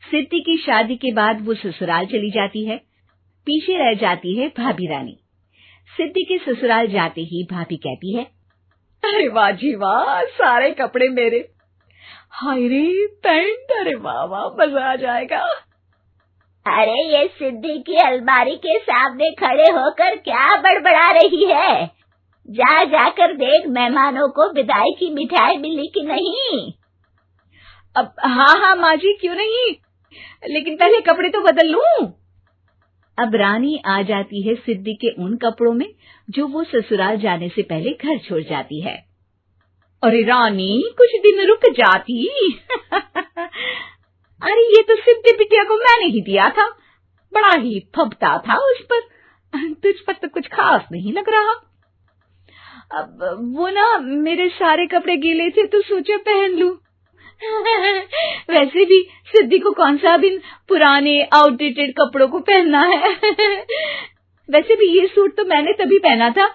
सिद्धि की शादी के बाद वो ससुराल चली जाती है। पीछे रह जाती है भाभी रानी। सिद्धि के ससुराल जाते ही भाभी कहती है, अरे वाह जी वाह, सारे कपड़े मेरे। हाय रे पैंट, अरे वाह वाह, मजा आ जाएगा। अरे ये सिद्धि की अलमारी के सामने खड़े होकर क्या बड़बड़ा रही है? जाकर देख मेहमानों को विदाई की मिठाई मिली कि नहीं। अब हाँ माँ जी, क्यों नहीं, लेकिन पहले कपड़े तो बदल लूं। अब रानी आ जाती है सिद्धि के उन कपड़ों में जो वो ससुराल जाने से पहले घर छोड़ जाती है। अरे रानी, कुछ दिन रुक जाती। अरे ये तो सिद्धि बिटिया को मैंने ही दिया था, बड़ा ही फबता था उस पर, तुझ पर तो कुछ खास नहीं लग रहा। अब वो ना मेरे सारे कपड़े गीले थे तो सोचा पहन लूं। वैसे भी सिद्धि को कौन सा भी पुराने आउटडेटेड कपड़ों को पहनना है। वैसे भी ये सूट तो मैंने तभी पहना था,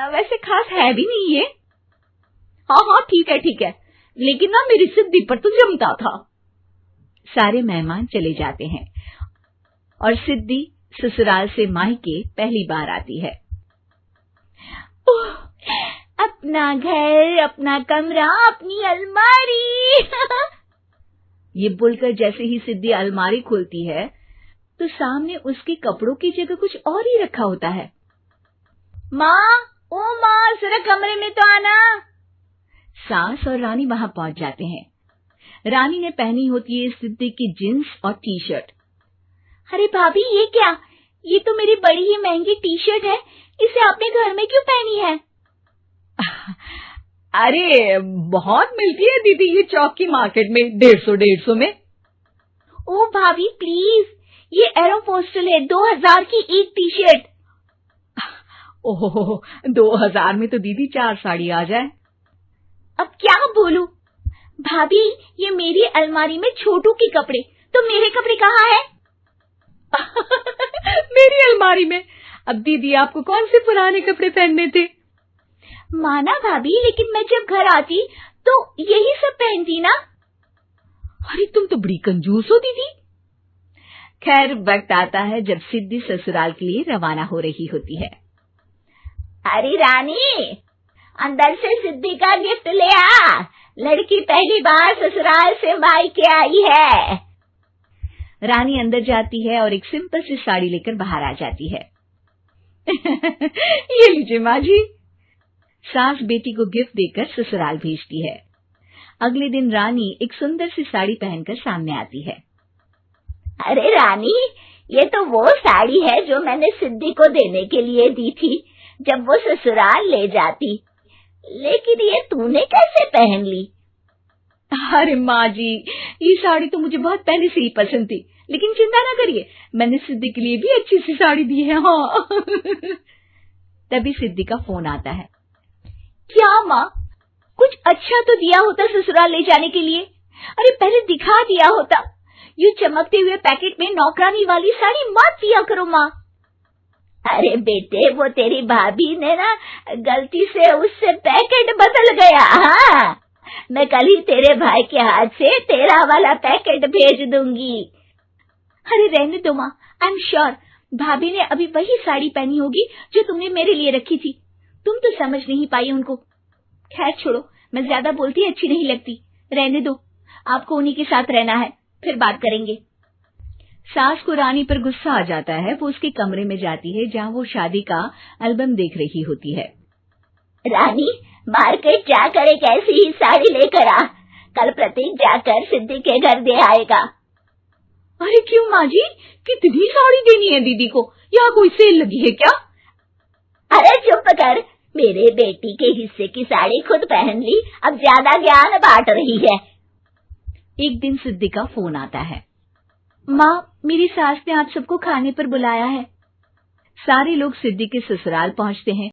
वैसे खास है भी नहीं ये। हाँ ठीक है, लेकिन ना मेरी सिद्धि पर तो जमता था। सारे मेहमान चले जाते हैं और सिद्धि ससुराल से मायके पहली बार आती है। अपना घर, अपना कमरा, अपनी अलमारी। ये बोलकर जैसे ही सिद्धि अलमारी खोलती है तो सामने उसके कपड़ों की जगह कुछ और ही रखा होता है। माँ, जरा कमरे में तो आना। सास और रानी वहां पहुंच जाते हैं। रानी ने पहनी होती है सिद्धि की जींस और टी शर्ट। अरे भाभी, ये क्या? ये तो मेरी बड़ी ही महंगी टी शर्ट है, इसे आपने घर में क्यों पहनी है? अरे बहुत मिलती है दीदी ये चौक की मार्केट में, 150 में। ओ भाभी प्लीज, ये एरोपोस्टल है, 2000 की एक टी शर्ट। ओहो, 2000 में तो दीदी 4 साड़ी आ जाए। अब क्या बोलूं? भाभी, ये मेरी अलमारी में छोटू के कपड़े, तो मेरे कपड़े कहाँ हैं? मेरी अलमारी में? अब दीदी आपको कौन से पुराने कपड़े पहनने थे? माना भाभी, लेकिन मैं जब घर आती तो यही सब पहनती ना। अरे तुम तो बड़ी कंजूस हो दीदी। खैर, वक्त आता है जब सिद्धि ससुराल के लिए रवाना हो रही होती है। अरे रानी, अंदर से सिद्धि का गिफ्ट ले आ, लड़की पहली बार ससुराल से मायके आई है। रानी अंदर जाती है और एक सिंपल सी साड़ी लेकर बाहर आ जाती है। ये लीजिए माँ जी। सास बेटी को गिफ्ट देकर ससुराल भेजती है। अगले दिन रानी एक सुंदर सी साड़ी पहनकर सामने आती है। अरे रानी, ये तो वो साड़ी है जो मैंने सिद्धि को देने के लिए दी थी जब वो ससुराल ले जाती, लेकिन ये तूने कैसे पहन ली? अरे माँ जी, ये साड़ी तो मुझे बहुत पहले से ही पसंद थी, लेकिन चिंता ना करिए, मैंने सिद्धि के लिए भी अच्छी सी साड़ी दी है। हाँ। तभी सिद्धि का फोन आता है। क्या माँ, कुछ अच्छा तो दिया होता ससुराल ले जाने के लिए। अरे पहले दिखा दिया होता। यूं चमकते हुए पैकेट में नौकरानी वाली साड़ी मत दिया करो माँ। अरे बेटे, वो तेरी भाभी ने ना गलती से उससे पैकेट बदल गया। हाँ, मैं कल ही तेरे भाई के हाथ से तेरा वाला पैकेट भेज दूंगी। अरे रहने दो माँ, आई एम श्योर भाभी ने अभी वही साड़ी पहनी होगी जो तुमने मेरे लिए रखी थी। तुम तो समझ नहीं पाई उनको। खैर छोड़ो, मैं ज्यादा बोलती अच्छी नहीं लगती, रहने दो, आपको उन्हीं के साथ रहना है, फिर बात करेंगे। सास को रानी पर गुस्सा आ जाता है। वो उसके कमरे में जाती है जहाँ वो शादी का एल्बम देख रही होती है। रानी, मार्केट जाकर एक ऐसी ही साड़ी लेकर आ, कल प्रतीक जाकर सिद्धि के घर दे आएगा। अरे क्यों माँ जी, कितनी साड़ी देनी है दीदी को? यहाँ कोई सेल लगी है क्या? अरे चुप कर, मेरे बेटी के हिस्से की साड़ी खुद पहन ली, अब ज्यादा ज्ञान बांट रही है। एक दिन सिद्धि का फोन आता है। माँ, मेरी सास ने आप सबको खाने पर बुलाया है। सारे लोग सिद्धि के ससुराल पहुंचते हैं।